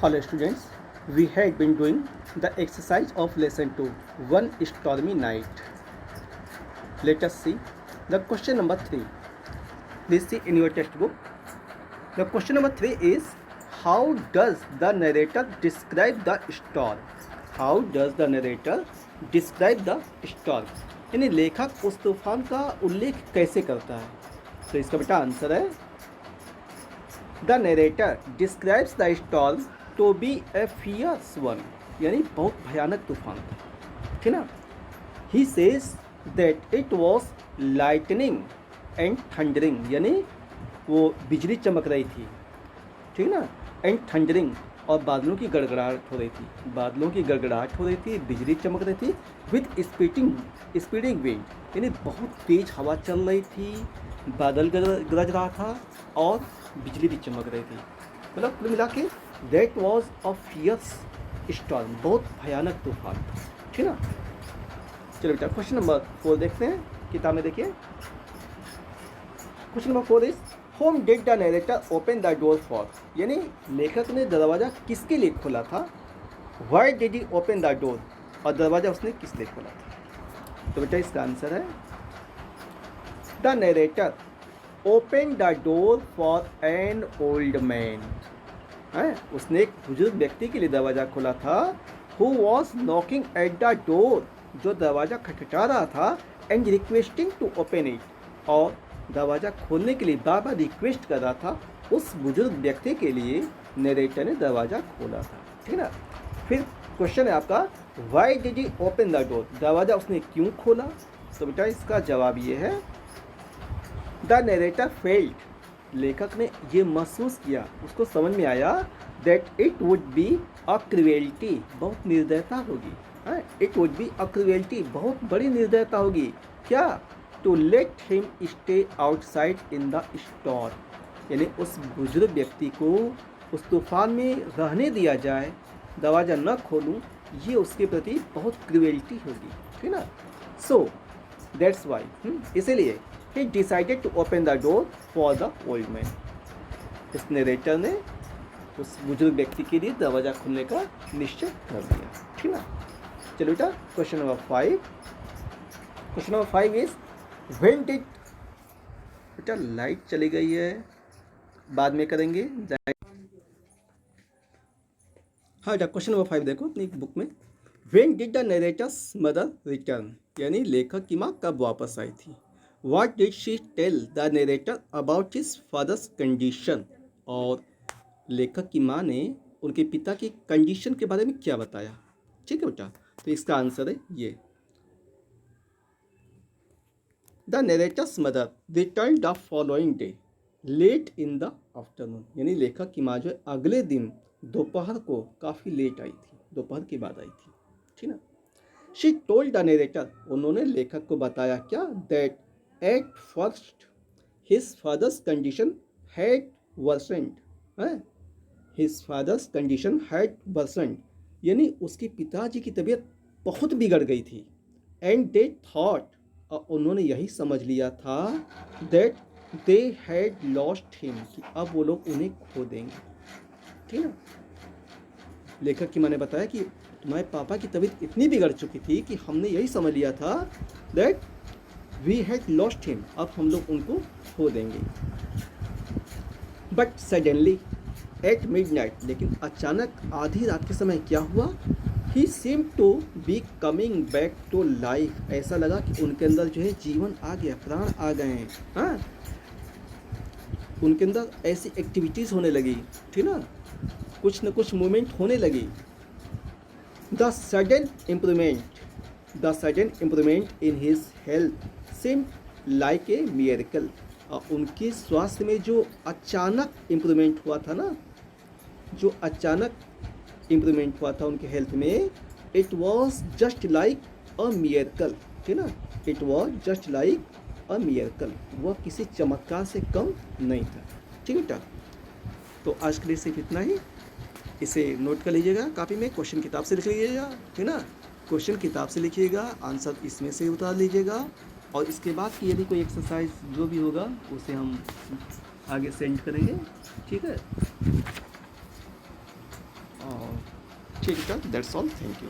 Hello students, we had been doing the exercise of lesson 2, One Stormy Night. Let us see the question number 3. Please see in your textbook. The question number 3 is, how does the narrator describe the storm? How does the narrator describe the storm? यानी लेखक उस तूफान का उल्लेख कैसे करता है? तो इसका बेटा आंसर है, the narrator describes the storm to be a fierce one, यानी बहुत भयानक तूफान था, ठीक ना. He says that it was lightning and thundering, यानी वो बिजली चमक रही थी, ठीक ना, एंड थंडरिंग, और बादलों की गड़गड़ाहट हो रही थी, बादलों की गड़गड़ाहट हो रही थी, बिजली चमक रही थी, विद स्पीडिंग विंड, यानी बहुत तेज हवा चल रही थी, बादल गरज रहा था और बिजली भी चमक रही थी. मतलब कुल मिला के that was a fierce storm, बहुत भयानक तूफान था, ठीक ना. चलो बेटा क्वेश्चन नंबर 4 देखते हैं, किताब में देखिए. Question number 4 is, home did the narrator open the door for, यानी लेखक ने दरवाज़ा किसके लिए खोला था. Why did he open the door, और दरवाज़ा उसने किस लिए खोला था. तो बेटा इसका आंसर है, the narrator open the door for an old man, है उसने एक बुजुर्ग व्यक्ति के लिए दरवाज़ा खोला था, who was knocking at the door, जो दरवाज़ा खटखटा रहा था, and requesting to open it, और दरवाज़ा खोलने के लिए बार बार रिक्वेस्ट कर रहा था. उस बुजुर्ग व्यक्ति के लिए नरेटर ने दरवाज़ा खोला था, ठीक ना. फिर क्वेश्चन है आपका, why did he open the door, दरवाज़ा उसने क्यों खोला. तो बेटा इसका जवाब ये है, द नरेटर फेल्ट, लेखक ने ये महसूस किया, उसको समझ में आया, that it would be a cruelty, बहुत निर्दयता होगी, it would be a cruelty, बहुत बड़ी निर्दयता होगी, क्या, to let him stay outside in the storm, यानी उस बुजुर्ग व्यक्ति को उस तूफान में रहने दिया जाए, दरवाज़ा न खोलूं, ये उसके प्रति बहुत क्रुएल्टी होगी, ठीक ना. सो दैट्स वाई, इसीलिए he decided to open the door for the old man, इस नरेटर ने उस बुजुर्ग व्यक्ति के लिए दरवाज़ा खोलने का निश्चय कर दिया, ठीक ना. चलो बेटा question number 5. Question number 5 is, when did, बेटा लाइट चली गई है, बाद में करेंगे. हाँ बेटा क्वेश्चन नंबर 5 देखो अपनी बुक में. When did the narrator's mother return, यानी लेखक की माँ कब वापस आई थी. What did she tell the narrator about his father's condition, और लेखक की माँ ने उनके पिता की कंडीशन के बारे में क्या बताया, ठीक है बेटा. तो इसका आंसर है ये, the narrator's mother return the following day late in the afternoon, यानी लेखक की माँ जो है अगले दिन दोपहर को काफ़ी लेट आई थी, दोपहर के बाद आई थी, ठीक ना. शी टोल्ड द नरेटर, उन्होंने लेखक को बताया क्या, that at first his father's condition had worsened, his father's condition had worsened, यानी उसके पिताजी की तबीयत बहुत बिगड़ गई थी, and they thought, और उन्होंने यही समझ लिया था, that they had lost him, कि अब वो लोग उन्हें खो देंगे, ठीक है. लेखक की माँ ने बताया कि तुम्हारे पापा की तबीयत इतनी बिगड़ चुकी थी कि हमने यही समझ लिया था, that we had lost him, अब हम लोग उनको खो देंगे. बट सडनली एट मिडनाइट, लेकिन अचानक आधी रात के समय क्या हुआ, he seem to be coming back to life, ऐसा लगा कि उनके अंदर जो है जीवन आ गया, प्राण आ गए हैं, हाँ उनके अंदर ऐसी एक्टिविटीज़ होने लगी, ठीक ना, कुछ न कुछ मूवमेंट होने लगी. The sudden improvement in his health same like a miracle, उनके स्वास्थ्य में जो अचानक इम्प्रूवमेंट हुआ था ना, जो अचानक इम्प्रूवमेंट हुआ था उनके हेल्थ में, it was just like a miracle, ठीक ना, it was just like a miracle, वह किसी चमत्कार से कम नहीं था, ठीक है. तो आज के लिए सिर्फ इतना ही, इसे नोट कर लीजिएगा कापी में, क्वेश्चन किताब से लिख लीजिएगा, ठीक ना, क्वेश्चन किताब से लिखिएगा, आंसर इसमें से उतार लीजिएगा, और इसके बाद की यदि कोई एक्सरसाइज जो भी होगा उसे हम आगे सेंड करेंगे, ठीक है. ठीक है, दैट्स ऑल, थैंक यू।